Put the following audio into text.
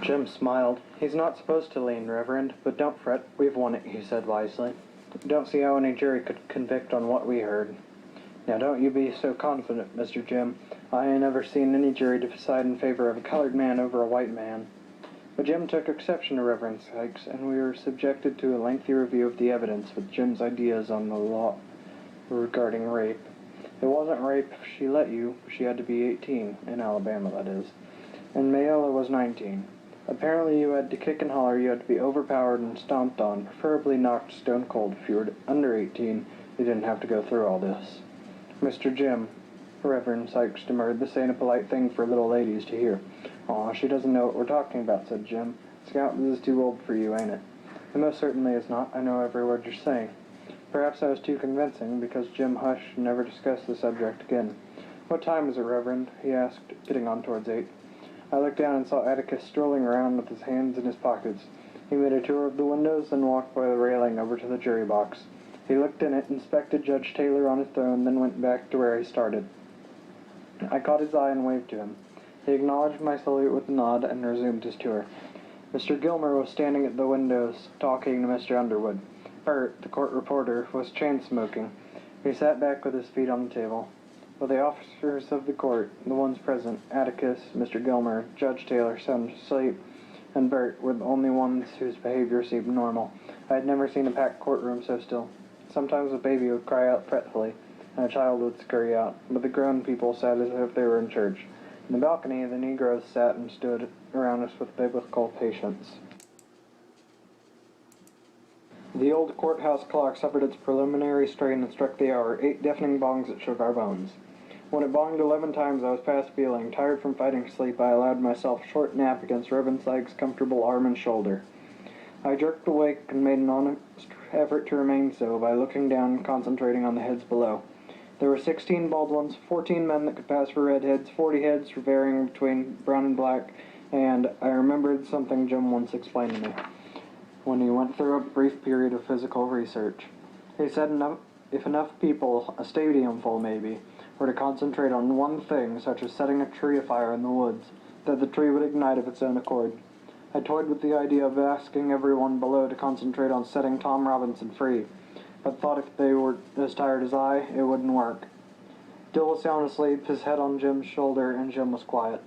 Jim smiled. "He's not supposed to lean, Reverend, but don't fret. We've won it," he said wisely. "Don't see how any jury could convict on what we heard. Now don't you be so confident, Mr. Jim. I ain't ever seen any jury decide in favor of a colored man over a white man." But Jim took exception to Reverend Sykes, and we were subjected to a lengthy review of the evidence with Jim's ideas on the law regarding rape. It wasn't rape if she let you. She had to be 18, in Alabama, that is. In Mayo, it was 19. Apparently you had to kick and holler, you had to be overpowered and stomped on, preferably knocked stone cold. If you were under 18, you didn't have to go through all this. "Mr. Jim," Reverend Sykes demurred, "this ain't a polite thing for little ladies to hear." "Aw, she doesn't know what we're talking about," said Jim. "Scout, this is too old for you, ain't it?" "It most certainly is not. I know every word you're saying." Perhaps I was too convincing, because Jim hushed and never discussed the subject again. "What time is it, Reverend?" he asked, getting on towards 8. I looked down and saw Atticus strolling around with his hands in his pockets. He made a tour of the windows, then walked by the railing over to the jury box. He looked in it, inspected Judge Taylor on his throne, then went back to where he started. I caught his eye and waved to him. He acknowledged my salute with a nod and resumed his tour. Mr. Gilmer was standing at the windows, talking to Mr. Underwood. Bert, the court reporter, was chain-smoking. He sat back with his feet on the table. But the officers of the court, the ones present, Atticus, Mr. Gilmer, Judge Taylor, sound asleep, and Bert, were the only ones whose behavior seemed normal. I had never seen a packed courtroom so still. Sometimes a baby would cry out fretfully, and a child would scurry out, but the grown people sat as if they were in church. In the balcony, the Negroes sat and stood around us with biblical patience. The old courthouse clock suffered its preliminary strain and struck the hour, 8 deafening bongs that shook our bones. When it bonged 11 times, I was past feeling. Tired from fighting sleep, I allowed myself a short nap against Reverend Sykes' comfortable arm and shoulder. I jerked awake and made an honest effort to remain so by looking down and concentrating on the heads below. There were 16 bald ones, 14 men that could pass for redheads, 40 heads varying between brown and black, and I remembered something Jim once explained to me when he went through a brief period of physical research. He said if enough people, a stadium full maybe, were to concentrate on one thing, such as setting a tree afire in the woods, that the tree would ignite of its own accord. I toyed with the idea of asking everyone below to concentrate on setting Tom Robinson free, but thought if they were as tired as I, it wouldn't work. Dill was sound asleep, his head on Jim's shoulder, and Jim was quiet.